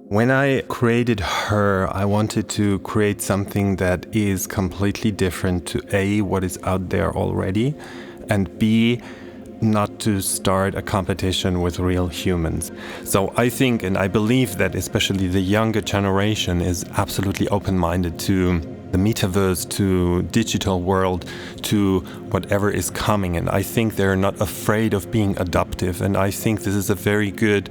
When I created her, I wanted to create something that is completely different to A, what is out there already, and B, not to start a competition with real humans. So I think and I believe that especially the younger generation is absolutely open-minded to the metaverse, to digital world, to whatever is coming. And I think they're not afraid of being adaptive. And I think this is a very good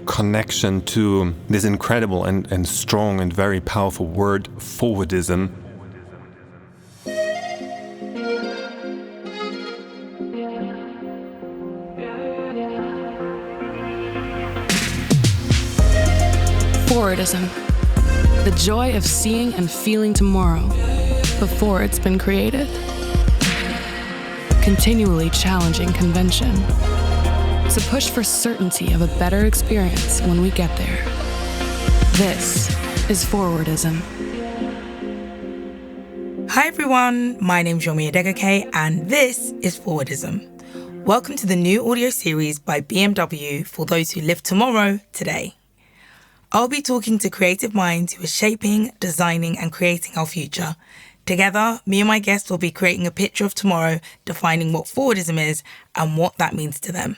connection to this incredible and strong and very powerful word, Forwardism. Forwardism. The joy of seeing and feeling tomorrow before it's been created. Continually challenging convention. It's a push for certainty of a better experience when we get there. This is Forwardism. Hi everyone, my name's Joerg and this is Forwardism. Welcome to the new audio series by BMW for those who live tomorrow today. I'll be talking to creative minds who are shaping, designing and creating our future. Together, me and my guests will be creating a picture of tomorrow, defining what Forwardism is and what that means to them.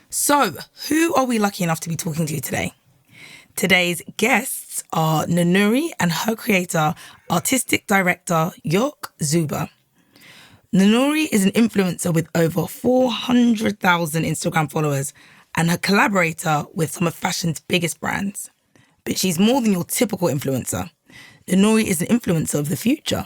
So, who are we lucky enough to be talking to today? Today's guests are Noonoouri and her creator, artistic director Joerg Zuber. Noonoouri is an influencer with over 400,000 Instagram followers and her collaborator with some of fashion's biggest brands. But she's more than your typical influencer. Noonoouri is an influencer of the future,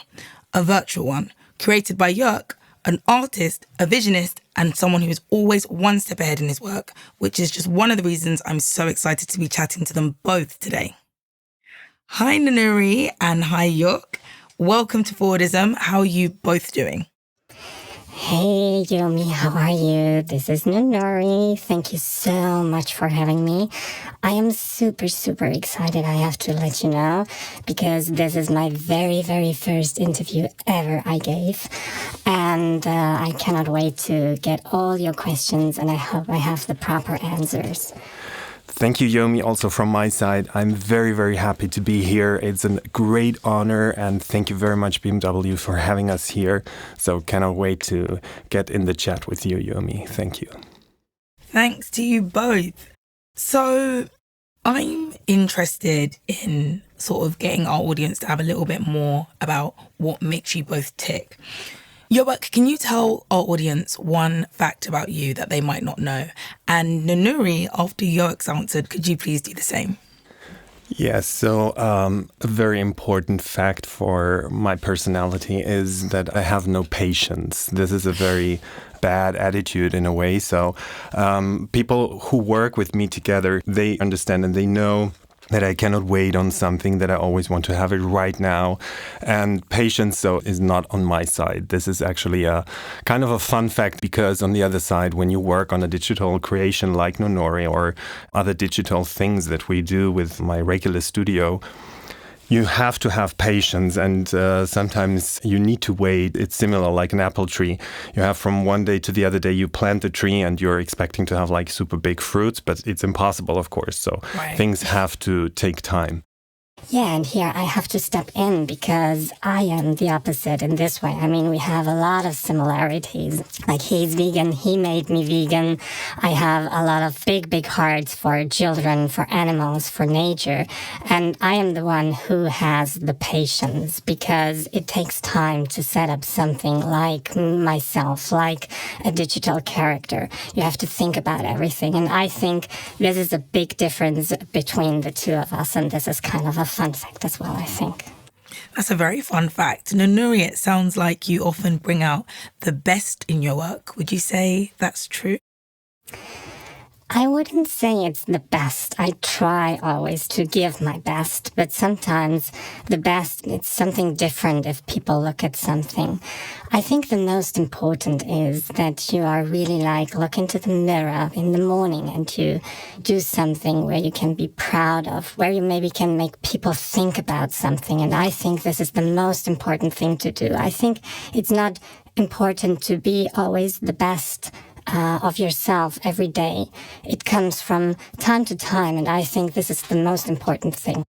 a virtual one, created by Joerg, an artist, a visionist, and someone who is always one step ahead in his work, which is just one of the reasons I'm so excited to be chatting to them both today. Hi Noonoouri and hi Joerg. Welcome to Forwardism. How are you both doing? Hey, Yomi, how are you? This is Noonoouri. Thank you so much for having me. I am super excited, I have to let you know, because this is my very first interview ever I gave. And I cannot wait to get all your questions, and I hope I have the proper answers. Thank you, Yomi, also from my side. I'm very happy to be here. It's a great honor, and thank you very much, BMW, for having us here. So cannot wait to get in the chat with you, Yomi. Thank you. Thanks to you both. So I'm interested in sort of getting our audience to have a little bit more about what makes you both tick. Joerg, can you tell our audience one fact about you that they might not know? And Noonoouri, after Joerg's answered, could you please do the same? Yes, so a very important fact for my personality is that I have no patience. This is a very bad attitude in a way. So people who work with me together, they understand and they know that I cannot wait on something, that I always want to have it right now. And patience, so, is not on my side. This is actually a kind of a fun fact, because on the other side, when you work on a digital creation like Noonoouri or other digital things that we do with my regular studio, you have to have patience, and sometimes you need to wait. It's similar like an apple tree. You have from one day to the other day, you plant the tree and you're expecting to have like super big fruits, but it's impossible, of course. So Things have to take time. Yeah, and here I have to step in because I am the opposite in this way. I mean, we have a lot of similarities. Like, he's vegan, he made me vegan. I have a lot of big hearts for children, for animals, for nature. And I am the one who has the patience, because it takes time to set up something like myself, like a digital character. You have to think about everything. And I think this is a big difference between the two of us. And this is kind of a fun fact as well, I think. That's a very fun fact. Noonoouri, it sounds like you often bring out the best in your work. Would you say that's true? I wouldn't say it's the best. I try always to give my best, but sometimes the best, it's something different if people look at something. I think the most important is that you are really look into the mirror in the morning and you do something where you can be proud of, where you maybe can make people think about something. And I think this is the most important thing to do. I think it's not important to be always the best of yourself every day. It comes from time to time, and I think this is the most important thing.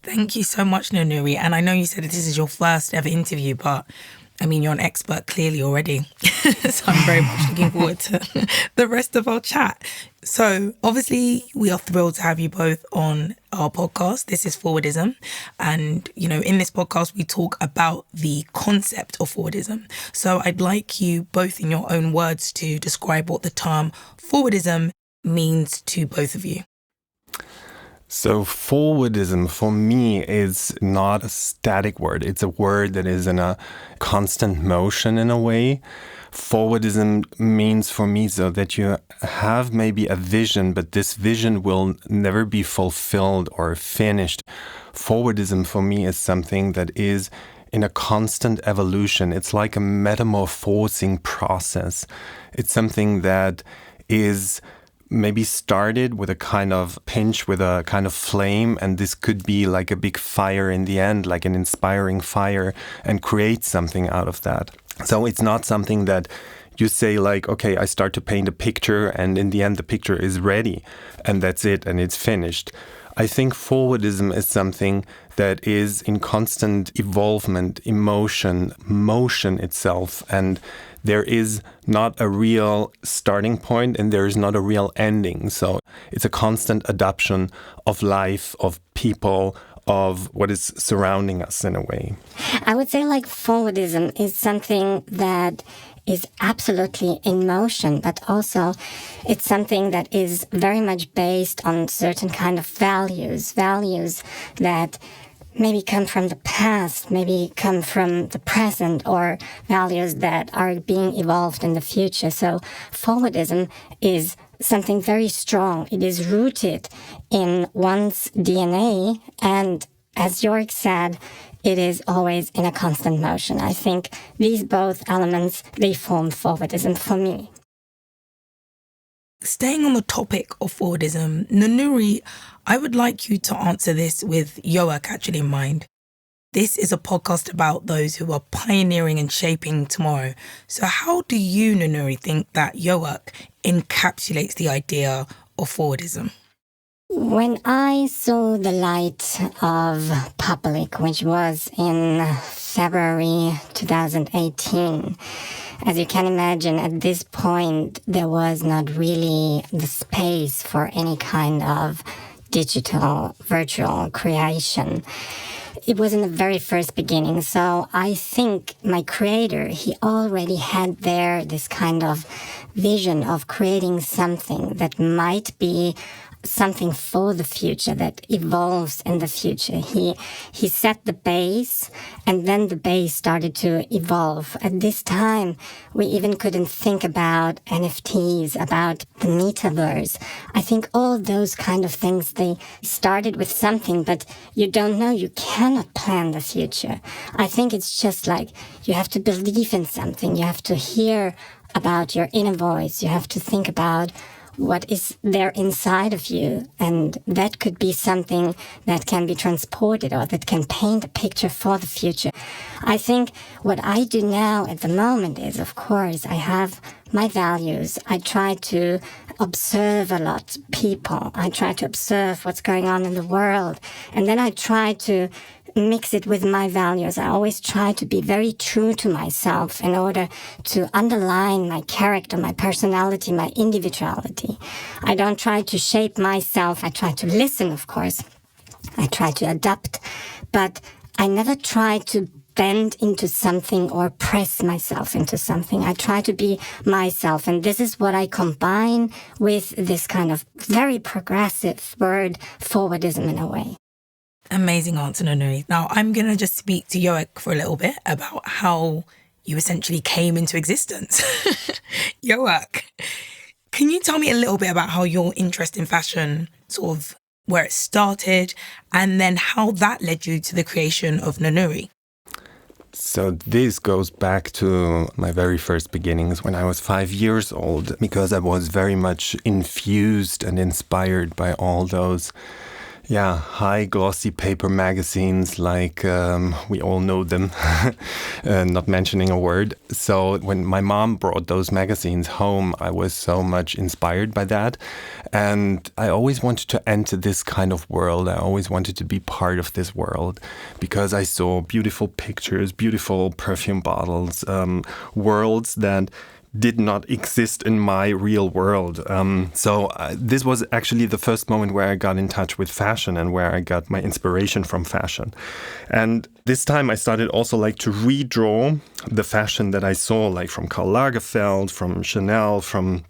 Thank you so much, Noonoouri. And I know you said this is your first ever interview, but I mean, you're an expert clearly already. So I'm very much looking forward to the rest of our chat. So obviously, we are thrilled to have you both on our podcast. This is Forwardism. And, you know, in this podcast, we talk about the concept of Forwardism. So I'd like you both in your own words to describe what the term Forwardism means to both of you. So Forwardism for me is not a static word. It's a word that is in a constant motion in a way. Forwardism means for me so that you have maybe a vision, but this vision will never be fulfilled or finished. Forwardism for me is something that is in a constant evolution. It's like a metamorphosing process. It's something that is maybe started with a kind of pinch, with a kind of flame, and this could be like a big fire in the end, like an inspiring fire, and create something out of that. So it's not something that you say like, okay, I start to paint a picture and in the end the picture is ready and that's it and it's finished. I think Forwardism is something that is in constant evolvement, motion itself, and there is not a real starting point and there is not a real ending. So it's a constant adaptation of life, of people, of what is surrounding us in a way. I would say like Forwardism is something that is absolutely in motion, but also it's something that is very much based on certain kind of values that maybe come from the past, maybe come from the present, or values that are being evolved in the future. So Forwardism is something very strong. It is rooted in one's DNA, and as Joerg said, it is always in a constant motion. I think these both elements, they form Forwardism for me. Staying on the topic of Forwardism, Noonoouri, I would like you to answer this with Joerg actually in mind. This is a podcast about those who are pioneering and shaping tomorrow. So how do you, Noonoouri, think that Joerg encapsulates the idea of Forwardism? When I saw the light of public, which was in February 2018, as you can imagine, at this point, there was not really the space for any kind of digital, virtual creation. It was in the very first beginning. So I think my creator, he already had there this kind of vision of creating something that might be something for the future, that evolves in the future. He set the base, and then the base started to evolve. At this time, we even couldn't think about NFTs, about the metaverse. I think all those kind of things, they started with something, but you don't know, you cannot plan the future. I think it's just like you have to believe in something. You have to hear about your inner voice. You have to think about what is there inside of you, and that could be something that can be transported or that can paint a picture for the future. I think what I do now at the moment is, of course, I have my values. I try to observe a lot people. I try to observe what's going on in the world, and then I try to mix it with my values. I always try to be very true to myself in order to underline my character, my personality, my individuality. I don't try to shape myself. I try to listen, of course. I try to adapt, but I never try to bend into something or press myself into something. I try to be myself, and this is what I combine with this kind of very progressive word, Forwardism, in a way. Amazing answer, Noonoouri. Now, I'm going to just speak to Joerg for a little bit about how you essentially came into existence. Joerg, can you tell me a little bit about how your interest in fashion, sort of where it started, and then how that led you to the creation of Noonoouri? So this goes back to my very first beginnings when I was 5 years old, because I was very much infused and inspired by all those high glossy paper magazines like we all know them, not mentioning a word. So when my mom brought those magazines home, I was so much inspired by that. And I always wanted to enter this kind of world. I always wanted to be part of this world because I saw beautiful pictures, beautiful perfume bottles, worlds that did not exist in my real world. So this was actually the first moment where I got in touch with fashion and where I got my inspiration from fashion. And this time I started also like to redraw the fashion that I saw, like from Karl Lagerfeld, from Chanel, from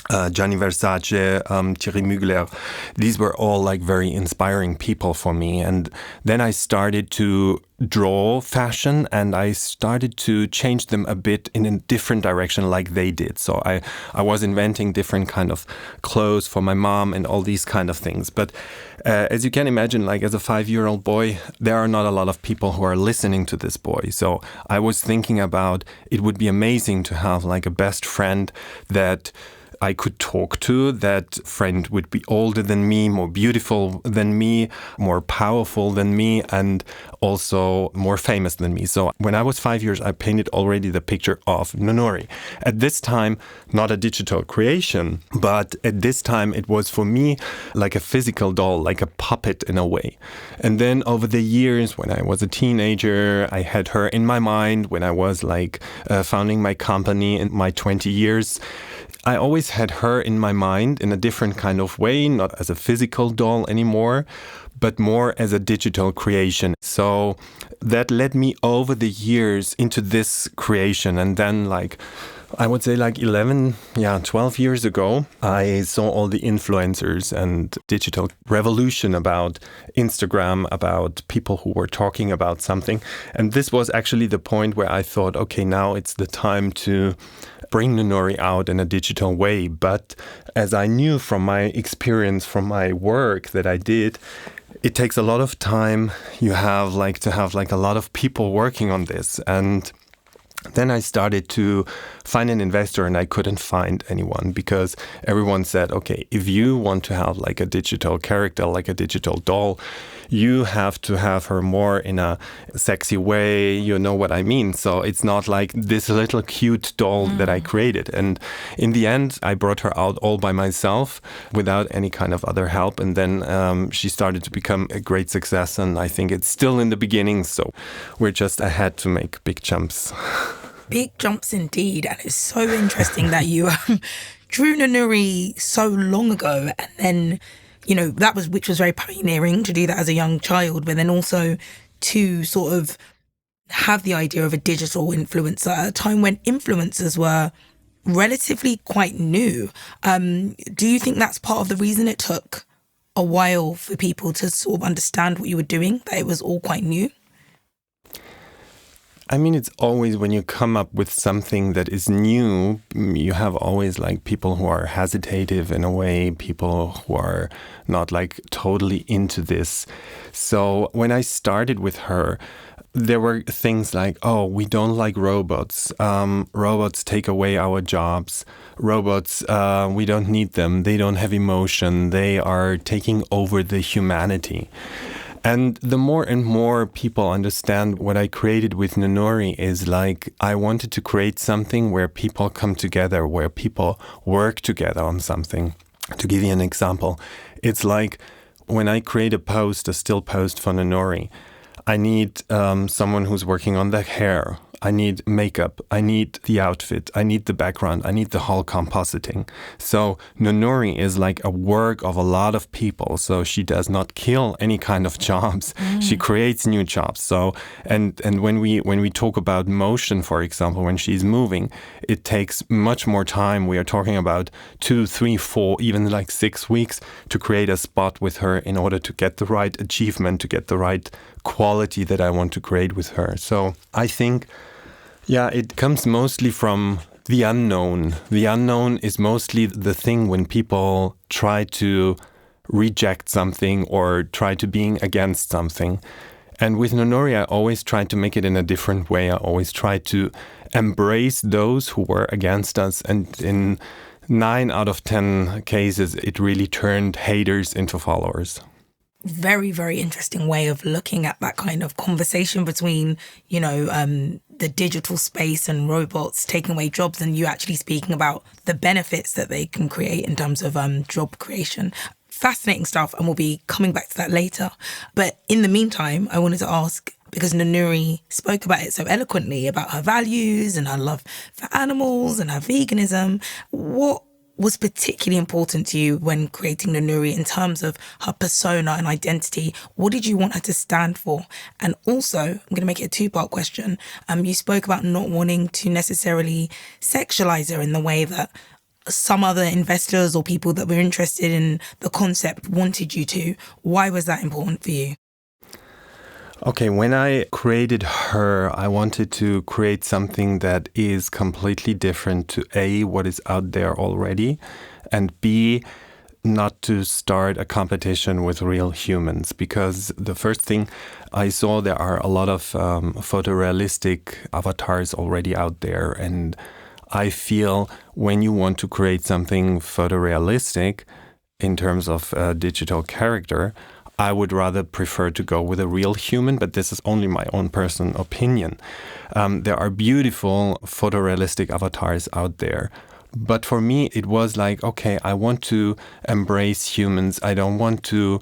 Gianni Versace, Thierry Mugler. These were all like very inspiring people for me. And then I started to draw fashion and I started to change them a bit in a different direction like they did. So I was inventing different kind of clothes for my mom and all these kind of things. But as you can imagine, like as a 5-year-old boy, there are not a lot of people who are listening to this boy. So I was thinking about it would be amazing to have like a best friend that I could talk to. That friend would be older than me, more beautiful than me, more powerful than me, and also more famous than me. So when I was 5 years, I painted already the picture of Noonoouri. At this time, not a digital creation, but at this time it was for me like a physical doll, like a puppet in a way. And then over the years, when I was a teenager, I had her in my mind. When I was like founding my company in my 20 years, I always had her in my mind in a different kind of way, not as a physical doll anymore, but more as a digital creation. So that led me over the years into this creation. And then I would say 12 years ago, I saw all the influencers and digital revolution about Instagram, about people who were talking about something. And this was actually the point where I thought, okay, now it's the time to bring Noonoouri out in a digital way. But as I knew from my experience, from my work that I did, it takes a lot of time. You have to have a lot of people working on this. And then I started to find an investor and I couldn't find anyone because everyone said, okay, if you want to have like a digital character, like a digital doll, you have to have her more in a sexy way, you know what I mean? So it's not like this little cute doll that I created. And in the end, I brought her out all by myself without any kind of other help. And then she started to become a great success. And I think it's still in the beginning. So we're just ahead to make big jumps. Big jumps indeed. And it's so interesting that you drew Noonoouri so long ago. And then, which was very pioneering to do that as a young child, but then also to sort of have the idea of a digital influencer at a time when influencers were relatively quite new. Do you think that's part of the reason it took a while for people to sort of understand what you were doing, that it was all quite new? I mean, it's always when you come up with something that is new, you have always people who are hesitative in a way, people who are not totally into this. So when I started with her, there were things like, oh, we don't like robots. Robots take away our jobs. Robots, we don't need them. They don't have emotion. They are taking over the humanity. And the more and more people understand what I created with Noonoouri is I wanted to create something where people come together, where people work together on something. To give you an example, it's like when I create a still post for Noonoouri, I need someone who's working on the hair. I need makeup, I need the outfit, I need the background, I need the whole compositing. So Noonoouri is a work of a lot of people. So she does not kill any kind of jobs. She creates new jobs. So and when we talk about motion, for example, when she's moving, it takes much more time. We are talking about 2, 3, 4, even 6 weeks to create a spot with her in order to get the right achievement, to get the right quality that I want to create with her. So I think it comes mostly from the unknown. The unknown is mostly the thing when people try to reject something or try to being against something. And with Noonoouri, I always tried to make it in a different way. I always tried to embrace those who were against us. And in 9 out of 10 cases, it really turned haters into followers. very, very interesting way of looking at that kind of conversation between, the digital space and robots taking away jobs, and you actually speaking about the benefits that they can create in terms of job creation. Fascinating stuff, and we'll be coming back to that later. But in the meantime, I wanted to ask, because Noonoouri spoke about it so eloquently, about her values and her love for animals and her veganism, what was particularly important to you when creating Noonoouri in terms of her persona and identity? What did you want her to stand for? And also, I'm going to make it a two-part question. You spoke about not wanting to necessarily sexualize her in the way that some other investors or people that were interested in the concept wanted you to. Why was that important for you? Okay, when I created her, I wanted to create something that is completely different to A, what is out there already, and B, not to start a competition with real humans. Because the first thing I saw, there are a lot of photorealistic avatars already out there. And I feel when you want to create something photorealistic in terms of digital character, I would rather prefer to go with a real human, but this is only my own personal opinion. There are beautiful photorealistic avatars out there. But for me, it was like, okay, I want to embrace humans. I don't want to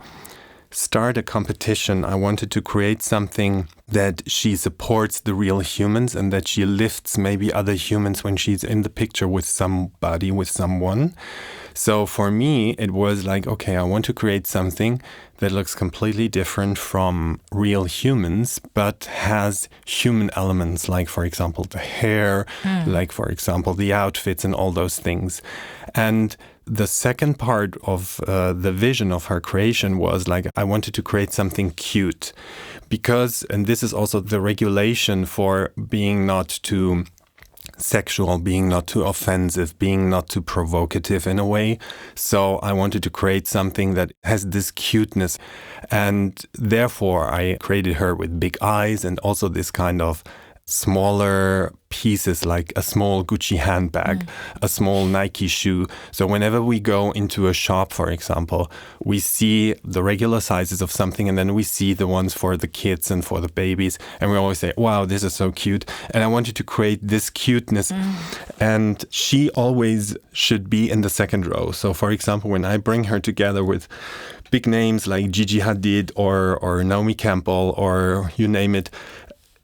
start a competition. I wanted to create something that she supports the real humans and that she lifts maybe other humans when she's in the picture with somebody, with someone. So for me, it was like, okay, I want to create something that looks completely different from real humans, but has human elements, like, for example, the hair, like, for example, the outfits and all those things. And the second part of the vision of her creation was like, I wanted to create something cute because, and this is also the regulation for being not too sexual, being not too offensive, being not too provocative in a way. So I wanted to create something that has this cuteness. And therefore I created her with big eyes and also this kind of smaller pieces, like a small Gucci handbag, a small Nike shoe. So whenever we go into a shop, for example, we see the regular sizes of something and then we see the ones for the kids and for the babies. And we always say, wow, this is so cute. And I wanted to create this cuteness. And she always should be in the second row. So for example, when I bring her together with big names like Gigi Hadid or Naomi Campbell or you name it,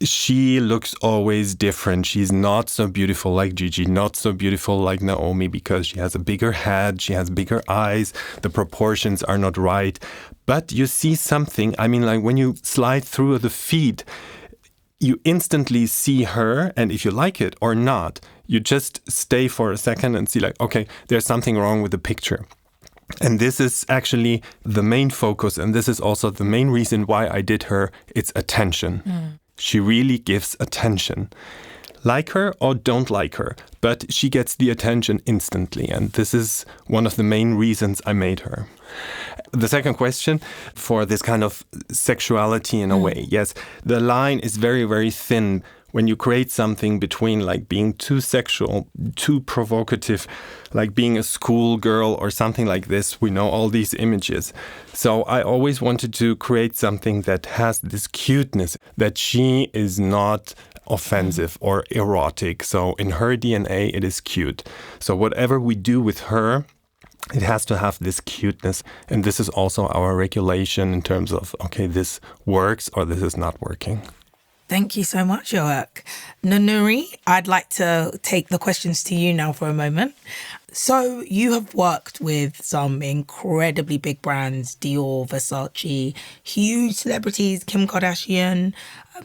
she looks always different. She's not so beautiful like Gigi, not so beautiful like Naomi because she has a bigger head, she has bigger eyes, the proportions are not right. But you see something, I mean, like when you slide through the feed, you instantly see her, and if you like it or not, you just stay for a second and see like, okay, there's something wrong with the picture. And this is actually the main focus, and this is also the main reason why I did her, it's attention. She really gives attention. Like her or don't like her, but she gets the attention instantly. And this is one of the main reasons I made her. The second question for this kind of sexuality in a way. Yes, the line is very, very thin. When you create something between like being too sexual, too provocative, like being a schoolgirl or something like this, we know all these images. So I always wanted to create something that has this cuteness, that she is not offensive or erotic. So in her DNA, it is cute. So whatever we do with her, it has to have this cuteness. And this is also our regulation in terms of, okay, this works or this is not working. Thank you so much, Joerg. Noonoouri, I'd like to take the questions to you now for a moment. So you have worked with some incredibly big brands, Dior, Versace, huge celebrities, Kim Kardashian,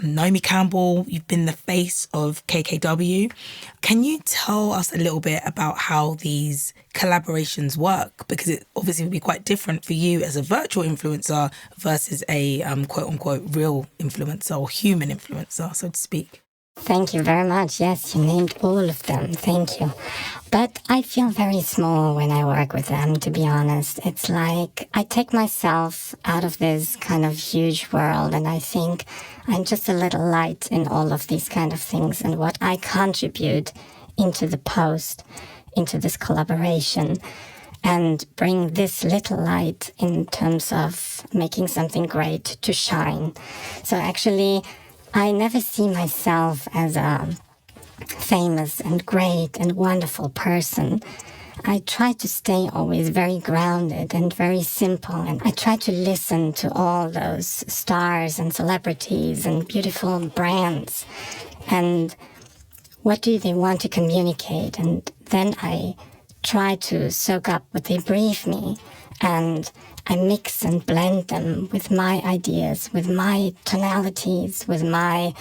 Naomi Campbell. You've been the face of KKW. Can you tell us a little bit about how these collaborations work? Because it obviously would be quite different for you as a virtual influencer versus a quote-unquote real influencer or human influencer, so to speak. Thank you very much. Yes, you named all of them. Thank you. But I feel very small when I work with them, to be honest. It's like I take myself out of this kind of huge world and I think I'm just a little light in all of these kind of things and what I contribute into the post, into this collaboration. and bring this little light in terms of making something great to shine. So actually, I never see myself as a famous and great and wonderful person. I try to stay always very grounded and very simple, and I try to listen to all those stars and celebrities and beautiful brands and what do they want to communicate, and then I try to soak up what they brief me, and I mix and blend them with my ideas, with my tonalities, with my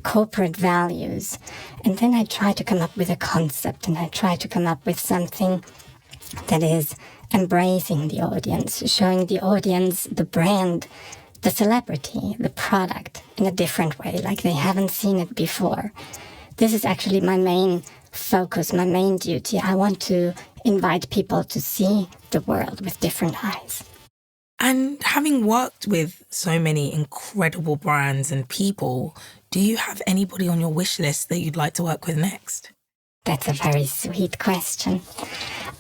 corporate values. And then I try to come up with a concept, and I try to come up with something that is embracing the audience, showing the audience the brand, the celebrity, the product in a different way, like they haven't seen it before. This is actually my main focus, my main duty. I want to invite people to see the world with different eyes. And having worked with so many incredible brands and people, do you have anybody on your wish list that you'd like to work with next? That's a very sweet question.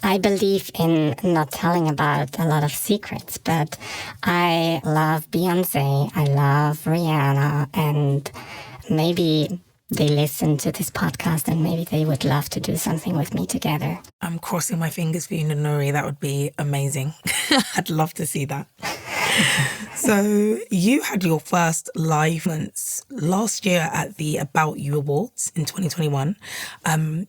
I believe in not telling about a lot of secrets, but I love Beyonce, I love Rihanna, and maybe they listen to this podcast and maybe they would love to do something with me together. I'm crossing my fingers for you, Noonoouri. That would be amazing. I'd love to see that. So you had your first live performance last year at the About You Awards in 2021.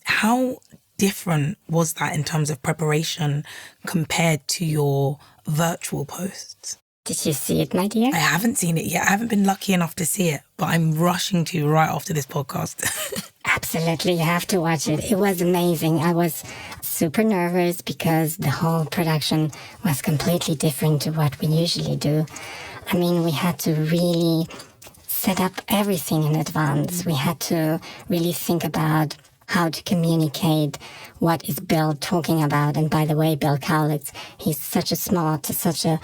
How different was that in terms of preparation compared to your virtual posts? Did you see it, my dear? I haven't seen it yet. I haven't been lucky enough to see it, but I'm rushing to right after this podcast. Absolutely, you have to watch it. It was amazing. I was super nervous because the whole production was completely different to what we usually do. I mean, we had to really set up everything in advance. We had to really think about how to communicate what is Bill talking about. And by the way, Bill Kaulitz, he's such a smart, such a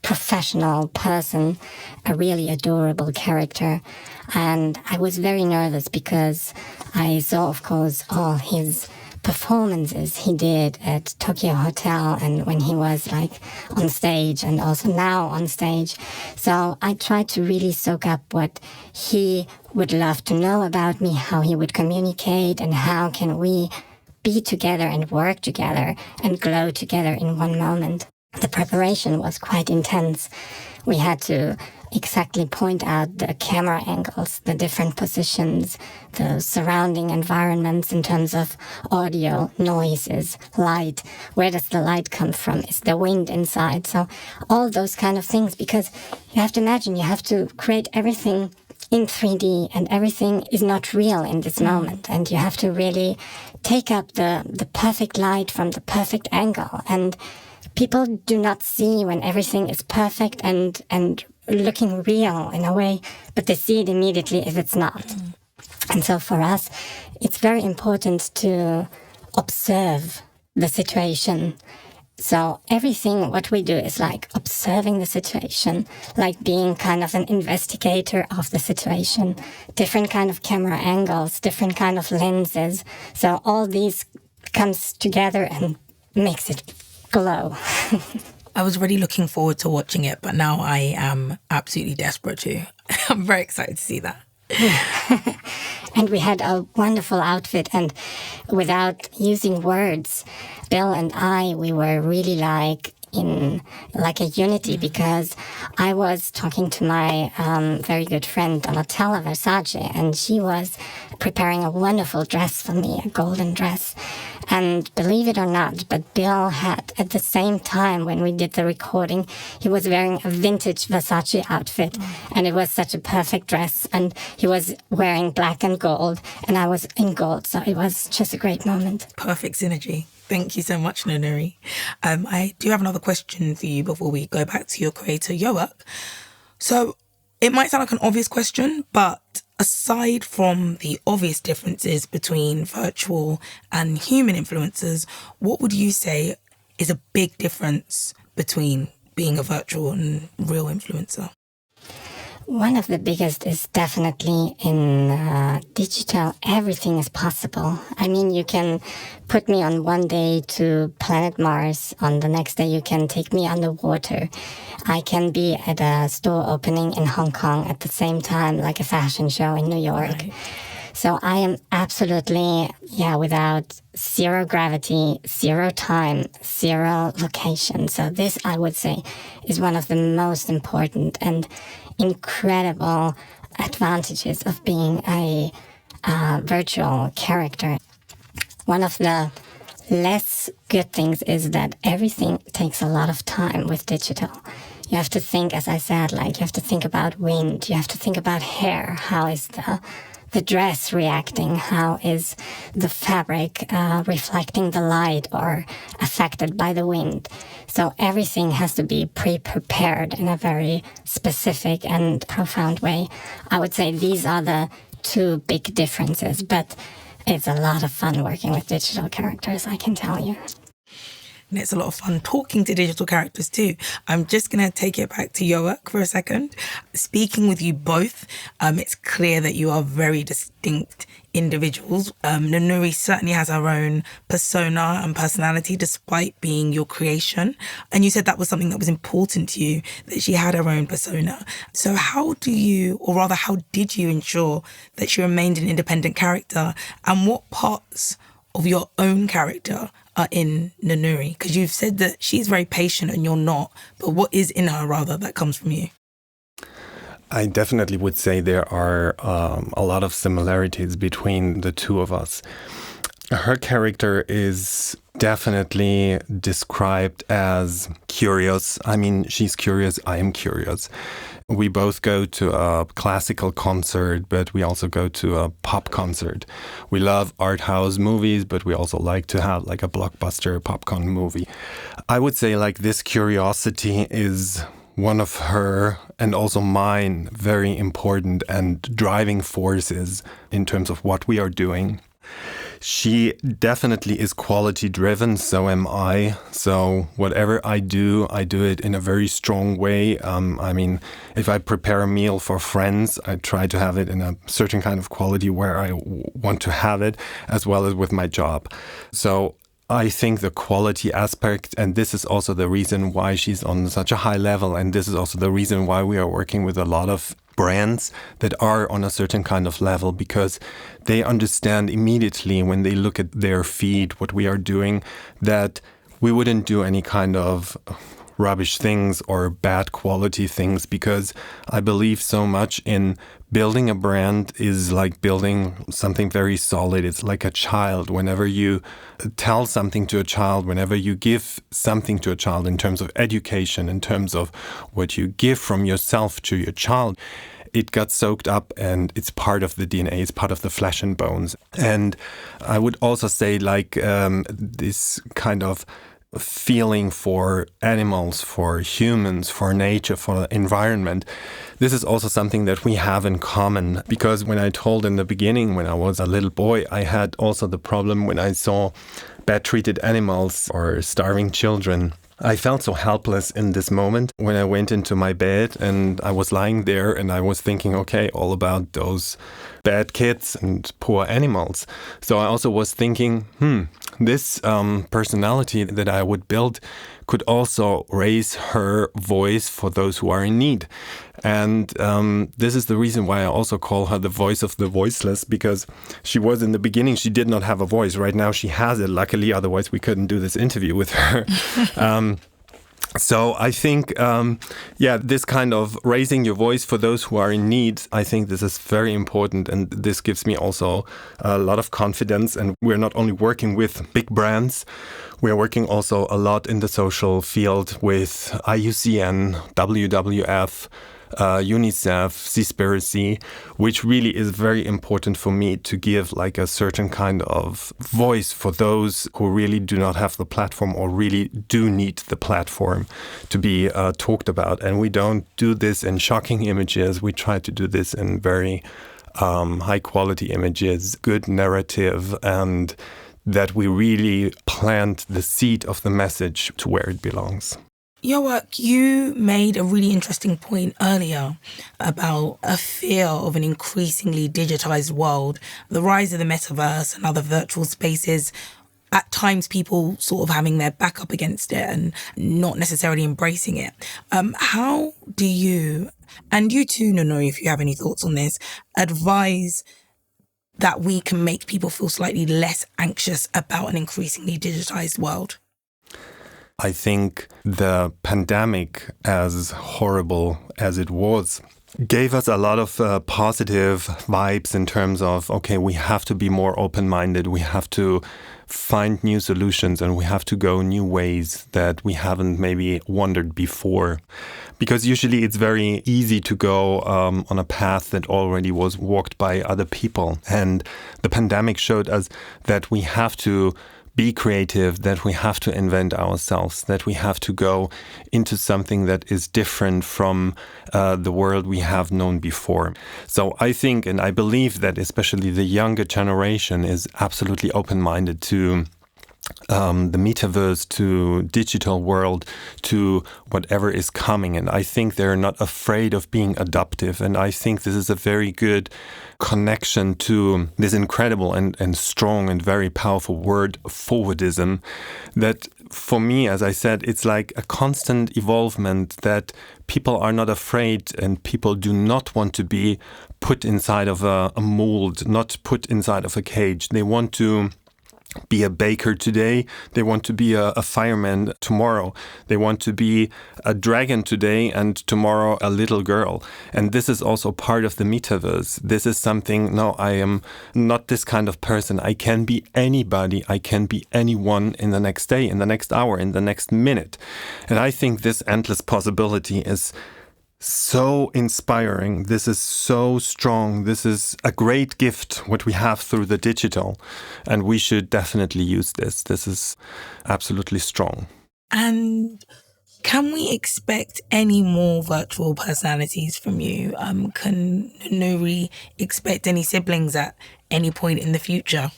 professional person, a really adorable character. And I was very nervous because I saw, of course, all his performances he did at Tokyo Hotel and when he was like on stage and also now on stage. So I tried to really soak up what he would love to know about me, how he would communicate, and how can we be together and work together and glow together in one moment. The preparation was quite intense. We had to exactly point out the camera angles, the different positions, the surrounding environments in terms of audio, noises, light. Where does the light come from? Is the wind inside? So all those kind of things, because you have to imagine, you have to create everything in 3D and everything is not real in this moment. And you have to really take up the perfect light from the perfect angle. And people do not see when everything is perfect and looking real in a way, but they see it immediately if it's not. And so for us, it's very important to observe the situation. So everything what we do is like observing the situation, like being kind of an investigator of the situation, different kind of camera angles, different kind of lenses. So all these comes together and makes it glow. I was really looking forward to watching it, but now I am absolutely desperate to. I'm very excited to see that. And we had a wonderful outfit, and without using words, Bill and I, we were really like in like a unity, because I was talking to my very good friend Donatella Versace, and she was preparing a wonderful dress for me, a golden dress. And believe it or not, but Bill had, at the same time when we did the recording, he was wearing a vintage Versace outfit. And it was such a perfect dress. And he was wearing black and gold, and I was in gold. So it was just a great moment. Perfect synergy. Thank you so much, Noonoouri. I do have another question for you before we go back to your creator, Joerg. So it might sound like an obvious question, but aside from the obvious differences between virtual and human influencers, what would you say is a big difference between being a virtual and real influencer? One of the biggest is definitely in digital, everything is possible. I mean, you can put me on one day to planet Mars. On the next day, you can take me underwater. I can be at a store opening in Hong Kong at the same time, like a fashion show in New York. Right. So I am absolutely, without zero gravity, zero time, zero location. So this, I would say, is one of the most important and incredible advantages of being a virtual character. One of the less good things is that everything takes a lot of time with digital. You have to think, as I said, like you have to think about wind, you have to think about hair, how is the dress reacting, how is the fabric reflecting the light or affected by the wind. So everything has to be pre-prepared in a very specific and profound way. I would say these are the two big differences, but it's a lot of fun working with digital characters, I can tell you. And it's a lot of fun talking to digital characters too. I'm just going to take it back to Joerg for a second. Speaking with you both, it's clear that you are very distinct individuals. Noonoouri certainly has her own persona and personality despite being your creation. And you said that was something that was important to you, that she had her own persona. So how did you ensure that she remained an independent character? And what parts of your own character are in Noonoouri? Because you've said that she's very patient and you're not, but what is in her rather that comes from you? I definitely would say there are a lot of similarities between the two of us. Her character is definitely described as curious. I mean, she's curious, I am curious. We both go to a classical concert, but we also go to a pop concert. We love art house movies, but we also like to have like a blockbuster popcorn movie. I would say like this curiosity is one of her and also mine very important and driving forces in terms of what we are doing. She definitely is quality driven, so am I. So whatever I do it in a very strong way. I mean, if I prepare a meal for friends, I try to have it in a certain kind of quality where I want to have it, as well as with my job. So I think the quality aspect, and this is also the reason why she's on such a high level, and this is also the reason why we are working with a lot of brands that are on a certain kind of level, because they understand immediately when they look at their feed, what we are doing, that we wouldn't do any kind of rubbish things or bad quality things, because I believe so much in building a brand is like building something very solid. It's like a child. Whenever you tell something to a child, whenever you give something to a child in terms of education, in terms of what you give from yourself to your child, it got soaked up and it's part of the DNA, it's part of the flesh and bones. And I would also say like this kind of feeling for animals, for humans, for nature, for the environment. This is also something that we have in common, because when I told in the beginning, when I was a little boy, I had also the problem when I saw bad treated animals or starving children. I felt so helpless in this moment when I went into my bed and I was lying there and I was thinking, okay, all about those bad kids and poor animals. So I also was thinking, this personality that I would build could also raise her voice for those who are in need. And this is the reason why I also call her the voice of the voiceless, because she was in the beginning, she did not have a voice. Right now she has it, luckily, otherwise we couldn't do this interview with her. So I think, this kind of raising your voice for those who are in need, I think this is very important. And this gives me also a lot of confidence. And we're not only working with big brands, we're working also a lot in the social field with IUCN, WWF, UNICEF, Seaspiracy, which really is very important for me to give like a certain kind of voice for those who really do not have the platform or really do need the platform to be talked about. And we don't do this in shocking images. We try to do this in very high quality images, good narrative, and that we really plant the seed of the message to where it belongs. Joerg, you made a really interesting point earlier about a fear of an increasingly digitized world, the rise of the metaverse and other virtual spaces, at times people sort of having their back up against it and not necessarily embracing it. How do you, and you too, Noonoouri, if you have any thoughts on this, advise that we can make people feel slightly less anxious about an increasingly digitized world? I think the pandemic, as horrible as it was, gave us a lot of positive vibes in terms of, okay, we have to be more open-minded, we have to find new solutions, and we have to go new ways that we haven't maybe wondered before. Because usually it's very easy to go on a path that already was walked by other people. And the pandemic showed us that we have to be creative, that we have to invent ourselves, that we have to go into something that is different from the world we have known before. So I think and I believe that especially the younger generation is absolutely open-minded to the metaverse, to digital world, to whatever is coming. And I think they're not afraid of being adaptive. And I think this is a very good connection to this incredible and strong and very powerful word, forwardism, that for me, as I said, it's like a constant evolvement that people are not afraid and people do not want to be put inside of a mold, not put inside of a cage. They want to be a baker today, they want to be a fireman tomorrow, they want to be a dragon today and tomorrow a little girl. And this is also part of the metaverse. This is something, no, I am not this kind of person. I can be anybody, I can be anyone in the next day, in the next hour, in the next minute. And I think this endless possibility is so inspiring. This is so strong. This is a great gift, what we have through the digital. And we should definitely use this. This is absolutely strong. And can we expect any more virtual personalities from you? Can Noonoouri expect any siblings at any point in the future?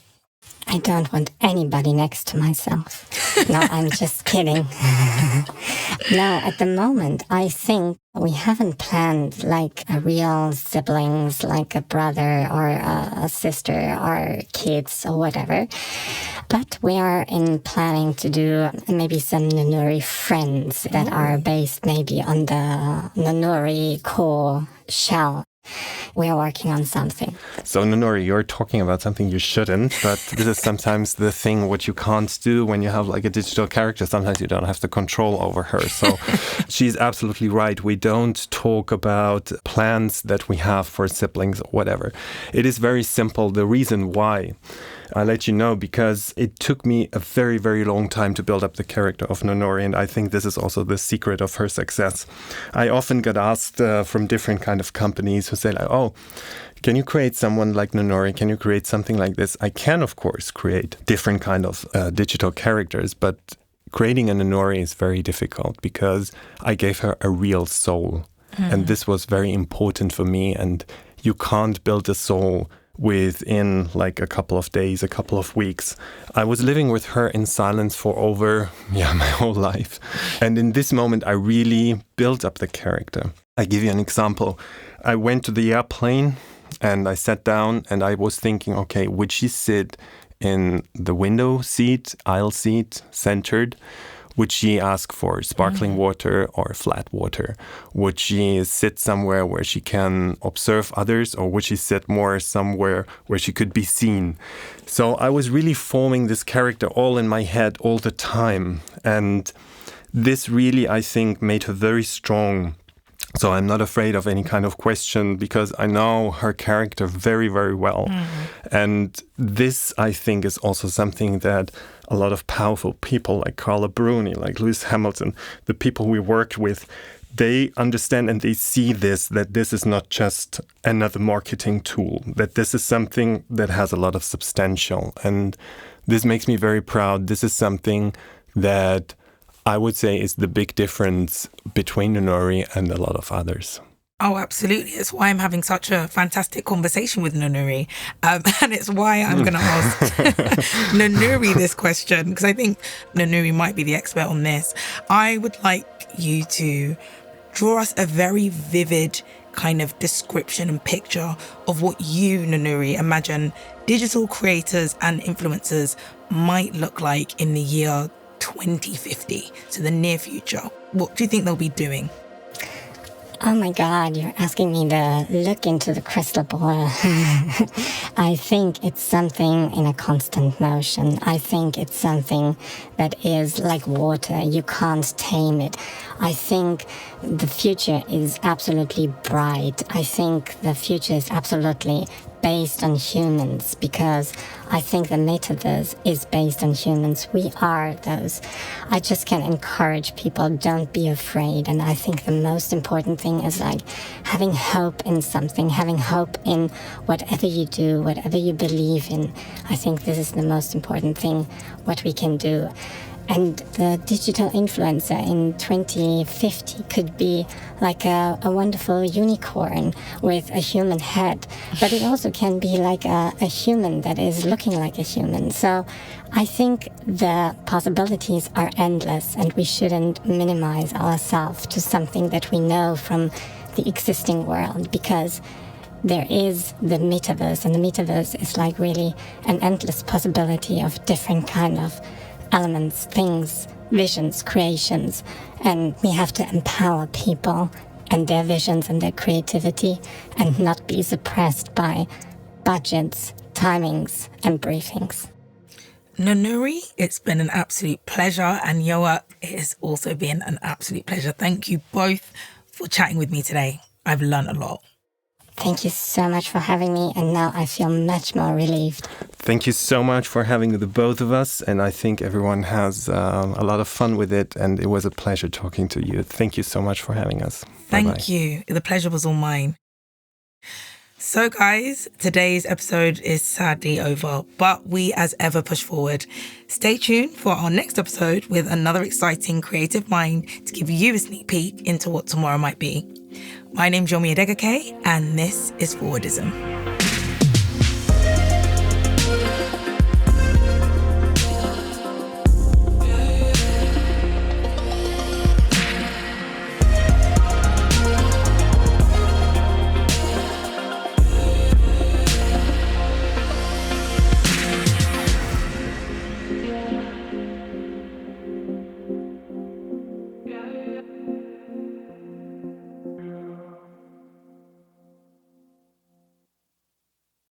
I don't want anybody next to myself. No, I'm just kidding. No, at the moment, I think we haven't planned like a real siblings, like a brother or a sister or kids or whatever. But we are in planning to do maybe some Noonoouri friends that are based maybe on the Noonoouri core shell. We are working on something. So Noonoouri, you're talking about something you shouldn't, but this is sometimes the thing what you can't do when you have like a digital character. Sometimes you don't have the control over her. So she's absolutely right. We don't talk about plans that we have for siblings or whatever. It is very simple. The reason why I'll let you know, because it took me a very, very long time to build up the character of Noonoouri, and I think this is also the secret of her success. I often get asked from different kind of companies who say like, oh, can you create someone like Noonoouri? Can you create something like this? I can, of course, create different kind of digital characters, but creating a Noonoouri is very difficult because I gave her a real soul. And this was very important for me, and you can't build a soul within like a couple of days, a couple of weeks. I was living with her in silence for over my whole life. And in this moment, I really built up the character. I give you an example. I went to the airplane and I sat down and I was thinking, okay, would she sit in the window seat, aisle seat, centered? Would she ask for sparkling water or flat water? Would she sit somewhere where she can observe others, or would she sit more somewhere where she could be seen? So I was really forming this character all in my head all the time. And this really, I think, made her very strong. So I'm not afraid of any kind of question because I know her character very, very well. And this, I think, is also something that a lot of powerful people like Carla Bruni, like Lewis Hamilton, the people we worked with, they understand and they see this, that this is not just another marketing tool, that this is something that has a lot of substantial. And this makes me very proud. This is something that I would say is the big difference between Noonoouri and a lot of others. Oh, absolutely. It's why I'm having such a fantastic conversation with Noonoouri. And it's why I'm going to ask Noonoouri this question, because I think Noonoouri might be the expert on this. I would like you to draw us a very vivid kind of description and picture of what you, Noonoouri, imagine digital creators and influencers might look like in the year 2050, so the near future. What do you think they'll be doing? Oh my God, you're asking me to look into the crystal ball. I think it's something in a constant motion. I think it's something that is like water. You can't tame it. I think the future is absolutely bright. I think the future is absolutely based on humans, because I think the metaverse is based on humans. We are those. I just can encourage people, don't be afraid. And I think the most important thing is like having hope in something, having hope in whatever you do, whatever you believe in. I think this is the most important thing, what we can do. And the digital influencer in 2050 could be like a wonderful unicorn with a human head. But it also can be like a human that is looking like a human. So I think the possibilities are endless, and we shouldn't minimize ourselves to something that we know from the existing world, because there is the metaverse, and the metaverse is like really an endless possibility of different kind of elements, things, visions, creations, and we have to empower people and their visions and their creativity and not be suppressed by budgets, timings, and briefings. Noonoouri, it's been an absolute pleasure, and Joerg, it has also been an absolute pleasure. Thank you both for chatting with me today. I've learned a lot. Thank you so much for having me, and now I feel much more relieved. Thank you so much for having the both of us, and I think everyone has a lot of fun with it, and it was a pleasure talking to you. Thank you so much for having us. Thank you. The pleasure was all mine. So guys, today's episode is sadly over, but we as ever push forward. Stay tuned for our next episode with another exciting creative mind to give you a sneak peek into what tomorrow might be. My name's Joerg Zuber and this is Forwardism.